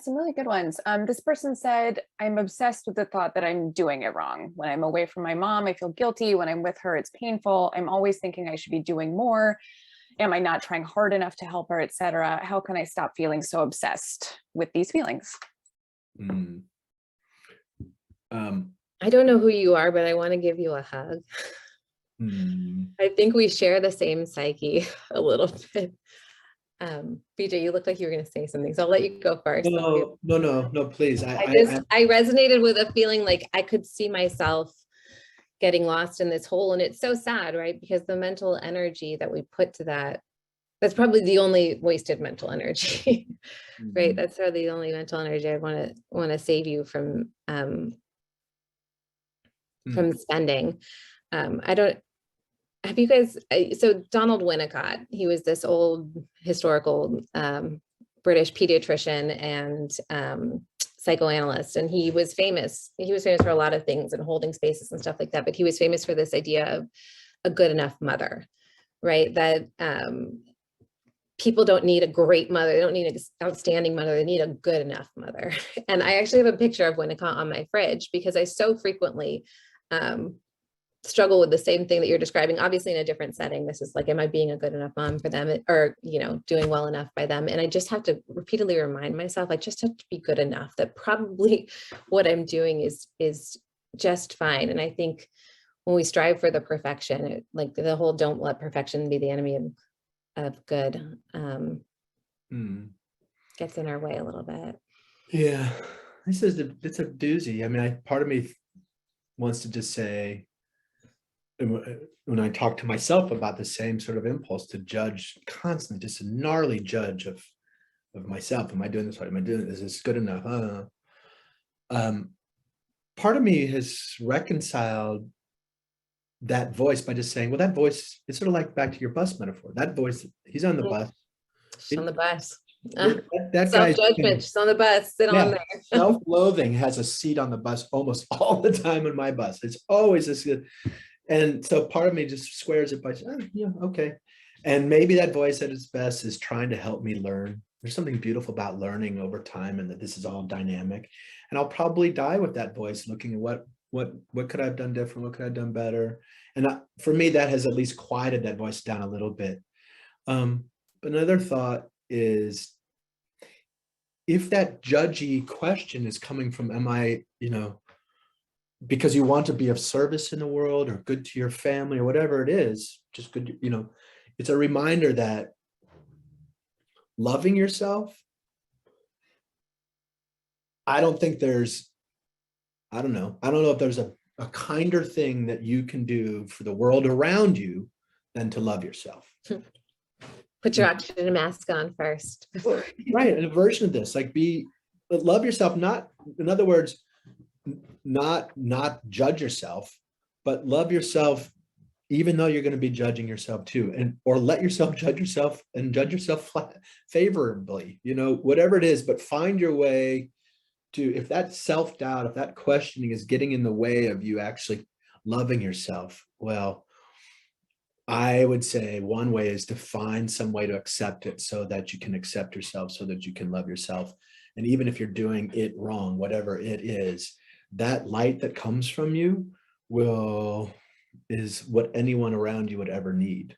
Some really good ones. This person said, I'm obsessed with the thought that I'm doing it wrong. When I'm away from my mom, I feel guilty. When I'm with her, it's painful. I'm always thinking I should be doing more. Am I not trying hard enough to help her, etc.? How can I stop feeling so obsessed with these feelings? Mm. I don't know who you are, but I want to give you a hug. Mm. I think we share the same psyche a little bit. BJ, you look like you were going to say something, so I'll let you go first. No, please. I resonated with a feeling like I could see myself getting lost in this hole. And it's so sad, right? Because the mental energy that we put to that's probably the only wasted mental energy, right? That's sort of the only mental energy I want to save you from spending. Have you guys, so Donald Winnicott, he was this old historical British pediatrician and psychoanalyst, and he was famous for a lot of things and holding spaces and stuff like that, but he was famous for this idea of a good enough mother, right? That people don't need a great mother, they don't need an outstanding mother, they need a good enough mother. And I actually have a picture of Winnicott on my fridge because I so frequently struggle with the same thing that you're describing, obviously in a different setting. This is like, am I being a good enough mom for them, or, doing well enough by them? And I just have to repeatedly remind myself, I just have to be good enough, that probably what I'm doing is just fine. And I think when we strive for the perfection, like the whole, don't let perfection be the enemy of good, gets in our way a little bit. Yeah, it's a doozy. I mean, part of me wants to just say, when I talk to myself about the same sort of impulse to judge constantly, just a gnarly judge of myself. Am I doing this right? Am I doing this? Is this good enough? Part of me has reconciled that voice by just saying, well, that voice, it's sort of like back to your bus metaphor. That voice, he's on the bus. She's on the bus. That Self-judgment, she's on the bus, sit on there. Self-loathing has a seat on the bus almost all the time on my bus. It's always this good. And so part of me just squares it by saying, yeah, okay. And maybe that voice at its best is trying to help me learn. There's something beautiful about learning over time, and that this is all dynamic. And I'll probably die with that voice looking at what could I have done different? What could I have done better? And for me, that has at least quieted that voice down a little bit. But another thought is, if that judgy question is coming from, am I, because you want to be of service in the world or good to your family or whatever it is, just good, it's a reminder that loving yourself, I don't know if there's a kinder thing that you can do for the world around you than to love yourself. Put your oxygen mask on first. Right, and a version of this, love yourself, not, in other words, not judge yourself, but love yourself, even though you're going to be judging yourself too, or let yourself judge yourself and judge yourself favorably, whatever it is, but find your way to, if that self-doubt, if that questioning is getting in the way of you actually loving yourself, well, I would say one way is to find some way to accept it so that you can accept yourself, so that you can love yourself. And even if you're doing it wrong, whatever it is, that light that comes from you is what anyone around you would ever need.